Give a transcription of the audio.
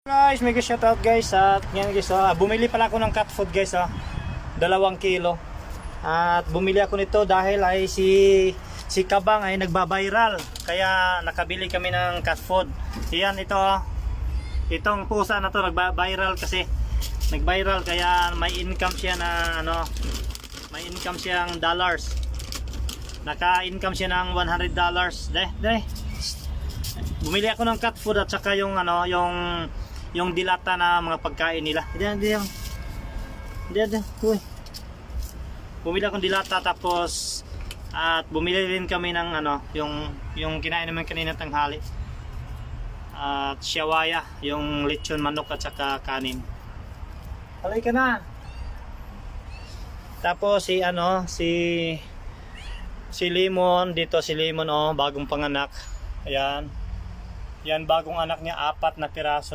Guys, mega shoutout guys. At yan guys, bumili pala ako ng cat food guys, 2 kilo. At bumili ako nito dahil ay si Kabang ay nagba-viral. Kaya nakabili kami ng cat food. Yan ito, itong pusa na to nagba-viral kasi nag-viral kaya may income siya na may income siyang dollars. Naka-income siya ng $100. Bumili ako ng cat food at saka yung dilata na mga pagkain nila. Uy. Bumili akong dilata tapos at bumili rin kami ng yung kinain naman kanina tanghali. At shawaya, yung lechon manok at saka kanin. Halay ka na. Tapos si Lemon dito, si Lemon bagong panganak. Ayan. Yan bagong anak niya, 4 na piraso.